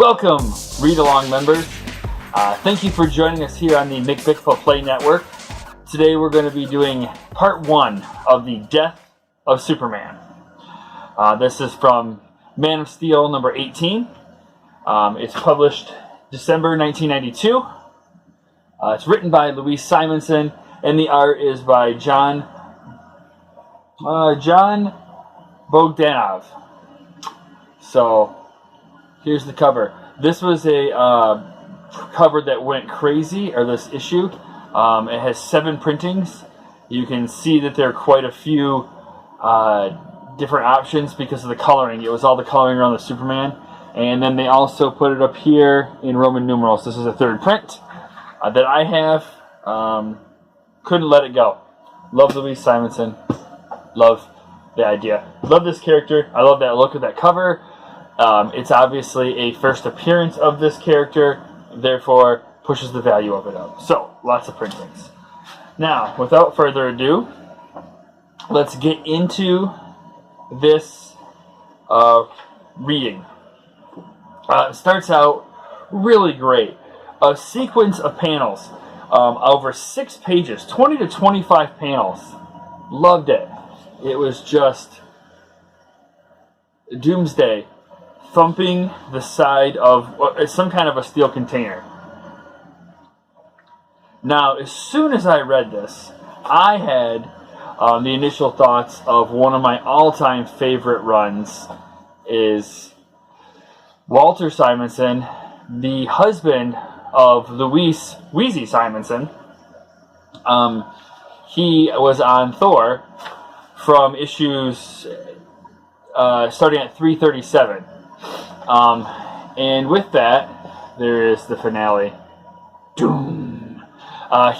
Welcome, read-along members. Thank you for joining us here on the MCBCFA Play Network. Today we're going to be doing part 1 of the Death of Superman. This is from Man of Steel number 18. It's published December 1992. It's written by Louise Simonson, and the art is by John Bogdanov. So here's the cover. This was a cover that went crazy, or this issue. It has 7 printings. You can see that there are quite a few different options because of the coloring. It was all the coloring around the Superman. And then they also put it up here in Roman numerals. This is a 3rd print that I have. Couldn't let it go. Love Louise Simonson. Love the idea. Love this character. I love that look of that cover. It's obviously a first appearance of this character, therefore pushes the value of it up. So, lots of printings. Now, without further ado, let's get into this reading. It starts out really great. A sequence of panels over 6 pages, 20 to 25 panels. Loved it. It was just Doomsday thumping the side of some kind of a steel container. Now, as soon as I read this, I had the initial thoughts of one of my all-time favorite runs is Walter Simonson, the husband of Louise Wheezy Simonson. He was on Thor from issues starting at 337. And with that, there is the finale. Doom.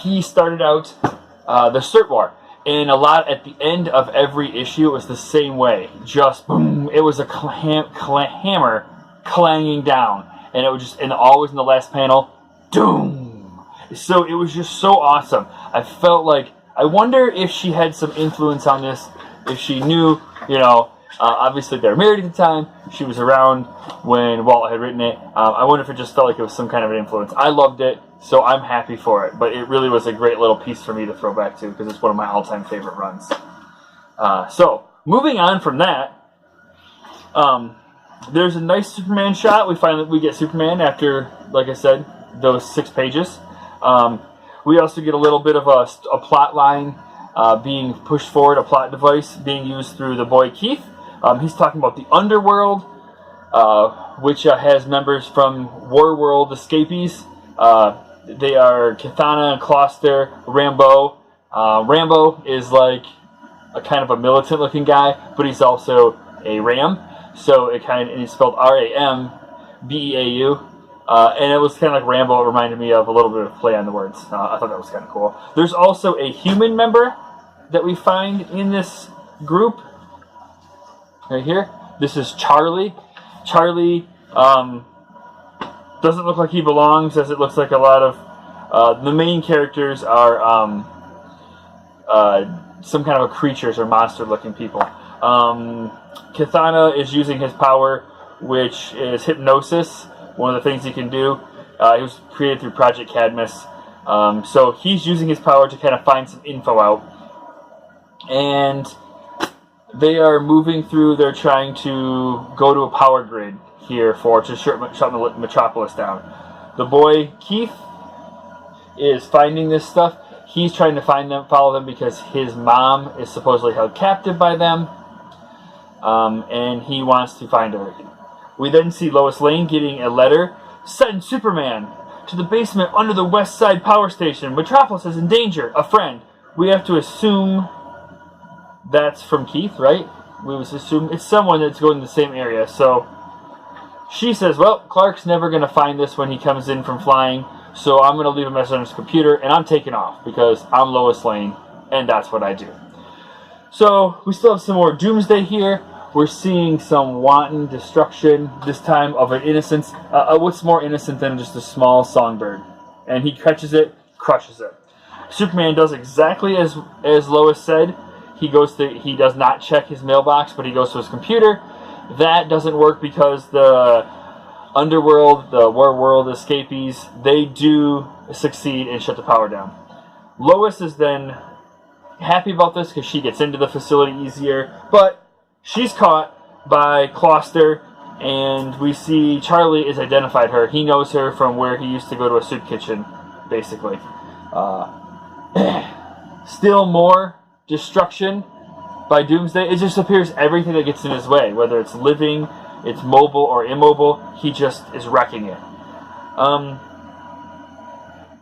He started out the Cert War, and at the end of every issue, it was the same way. Just boom. It was a hammer clanging down, and it was just, and always in the last panel, doom. So it was just so awesome. I felt like, I wonder if she had some influence on this, if she knew, obviously they were married at the time. She was around when Walt had written it. I wonder if it just felt like it was some kind of an influence. I loved it, so I'm happy for it. But it really was a great little piece for me to throw back to because it's one of my all-time favorite runs. So moving on from that, there's a nice Superman shot. We get Superman after, like I said, those 6 pages. We also get a little bit of a plot line being pushed forward, a plot device being used through the boy Keith. He's talking about the Underworld, which has members from Warworld escapees. They are Kitana and Closter, Rambo. Rambo is like a kind of a militant-looking guy, but he's also a Ram. So it's spelled R-A-M-B-E-A-U. And it was kind of like Rambo. It reminded me of a little bit of play on the words. I thought that was kind of cool. There's also a human member that we find in this group. Right here. This is Charlie. Charlie doesn't look like he belongs, as it looks like a lot of the main characters are some kind of a creatures or monster-looking people. Kitana is using his power, which is hypnosis. One of the things he can do. He was created through Project Cadmus. So he's using his power to kind of find some info out. And they are moving through, they're trying to go to a power grid here to shut Metropolis down. The boy, Keith, is finding this stuff. He's trying to follow them because his mom is supposedly held captive by them. And he wants to find her. We then see Lois Lane getting a letter. Send Superman to the basement under the West Side Power Station. Metropolis is in danger. A friend. We have to assume that's from Keith, right? We would assume it's someone that's going to the same area. So she says, well, Clark's never going to find this when he comes in from flying, so I'm going to leave a message on his computer, and I'm taking off because I'm Lois Lane, and that's what I do. So we still have some more Doomsday here. We're seeing some wanton destruction, this time of an innocence. What's more innocent than just a small songbird? And he catches it, crushes it. Superman does exactly as Lois said. He does not check his mailbox, but he goes to his computer. That doesn't work because the Underworld, the War World escapees, they do succeed and shut the power down. Lois is then happy about this because she gets into the facility easier, but she's caught by Kloster, and we see Charlie has identified her. He knows her from where he used to go to a soup kitchen, basically. Still more destruction by Doomsday. It just appears everything that gets in his way, whether it's living, it's mobile or immobile, he just is wrecking it.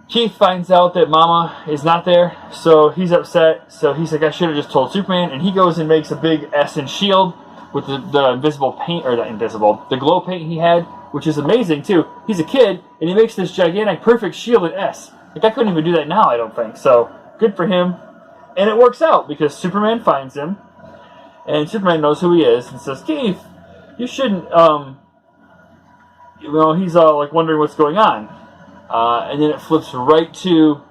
Keith finds out that Mama is not there, so he's upset. So he's like, I should have just told Superman, and he goes and makes a big S and shield with the invisible paint, or the glow paint he had, which is amazing too. He's a kid, and he makes this gigantic, perfect shield in S. Like, I couldn't even do that now, I don't think. So good for him, and it works out because Superman finds him, and Superman knows who he is and says, Keith, you shouldn't, he's all like wondering what's going on. And then it flips right to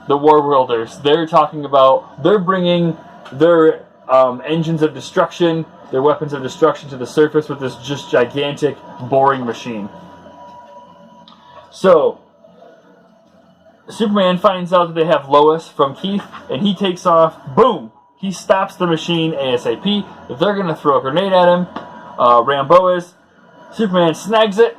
the War Worlders. They're bringing their engines of destruction, their weapons of destruction to the surface with this just gigantic boring machine. So, Superman finds out that they have Lois from Keith, and he takes off. Boom! He stops the machine ASAP. They're going to throw a grenade at him. Rambo is. Superman snags it.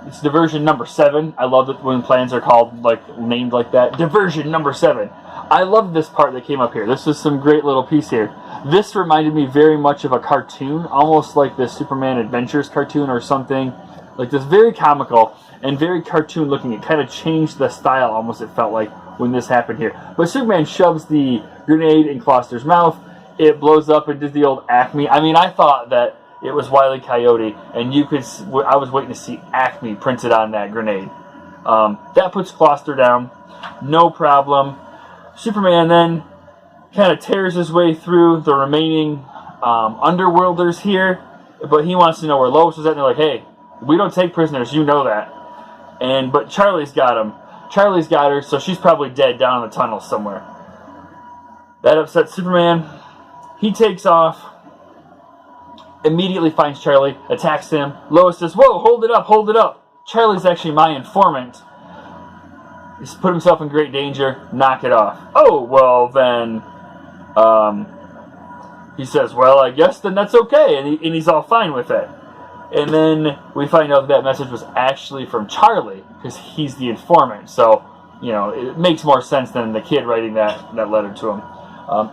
It's diversion number 7. I love it when plans are called, named like that. Diversion number 7. I love this part that came up here. This is some great little piece here. This reminded me very much of a cartoon, almost like the Superman Adventures cartoon or something. Like this, very comical and very cartoon looking. It kind of changed the style, almost, it felt like, when this happened here. But Superman shoves the grenade in Kloster's mouth. It blows up and does the old Acme. I mean, I thought that it was Wile E. Coyote, and I was waiting to see Acme printed on that grenade. That puts Kloster down, no problem. Superman then kind of tears his way through the remaining Underworlders here, but he wants to know where Lois is at, and they're like, hey, we don't take prisoners, you know that. But Charlie's got him. Charlie's got her, so she's probably dead down in the tunnel somewhere. That upsets Superman. He takes off. Immediately finds Charlie, attacks him. Lois says, whoa, hold it up, hold it up. Charlie's actually my informant. He's put himself in great danger. Knock it off. Oh, well then, he says, well, I guess then that's okay. And he's all fine with it. And then we find out that message was actually from Charlie, because he's the informant. So, it makes more sense than the kid writing that letter to him.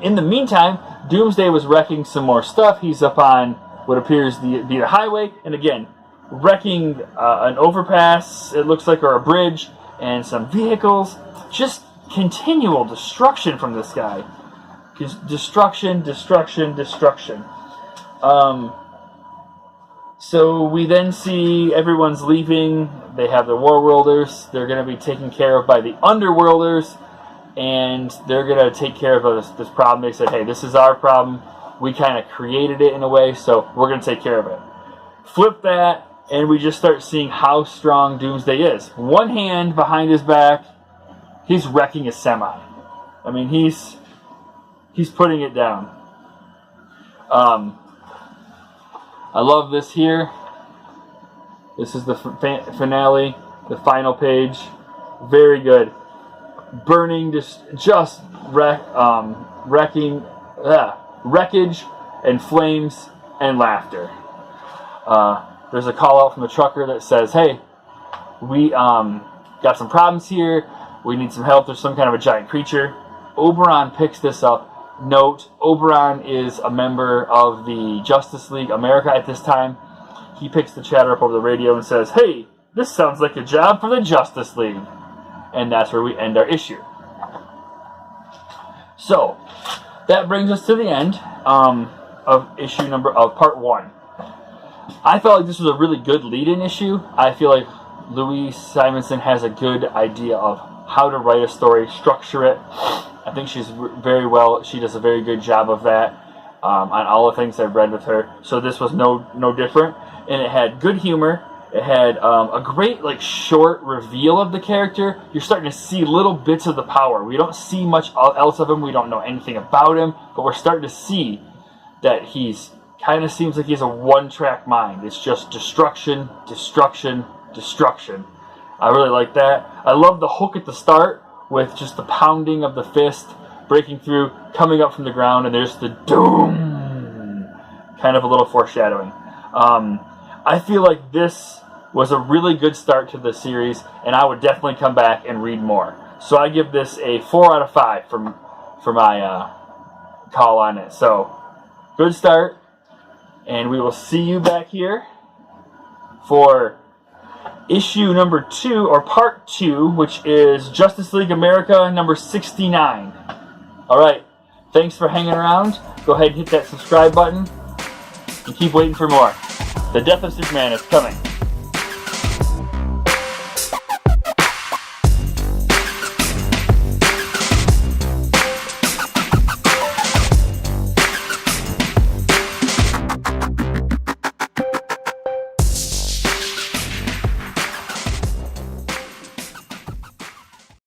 In the meantime, Doomsday was wrecking some more stuff. He's up on what appears to be the highway, and again, wrecking an overpass, it looks like, or a bridge, and some vehicles. Just continual destruction from this guy. Destruction, destruction, destruction. So we then see everyone's leaving. They have the War Worlders. They're going to be taken care of by the Underworlders, and they're going to take care of this problem. They said, hey, this is our problem. We kind of created it in a way, so we're going to take care of it. Flip that, and we just start seeing how strong Doomsday is. One hand behind his back, he's wrecking a semi. I mean, he's putting it down. I love this here. This is the finale, the final page. Very good. Burning, just wrecking, wreckage and flames and laughter. There's a call out from the trucker that says, hey, we got some problems here. We need some help. There's some kind of a giant creature. Oberon picks this up. Note, Oberon is a member of the Justice League America at this time. He picks the chatter up over the radio and says, hey, this sounds like a job for the Justice League. And that's where we end our issue. So, that brings us to the end of part 1. I felt like this was a really good lead-in issue. I feel like Louise Simonson has a good idea of how to write a story, structure it. I think she does a very good job of that on all the things I've read with her. So this was no different. And it had good humor. It had a great short reveal of the character. You're starting to see little bits of the power. We don't see much else of him. We don't know anything about him. But we're starting to see that he's kind of seems like he has a one-track mind. It's just destruction, destruction, destruction. I really like that. I love the hook at the start with just the pounding of the fist, breaking through, coming up from the ground, and there's the doom, kind of a little foreshadowing. I feel like this was a really good start to the series, and I would definitely come back and read more. So I give this a 4 out of 5 for my call on it. So, good start, and we will see you back here for issue number 2, or part 2, which is Justice League America number 69. Alright, thanks for hanging around. Go ahead and hit that subscribe button, and keep waiting for more. The Death of Superman is coming.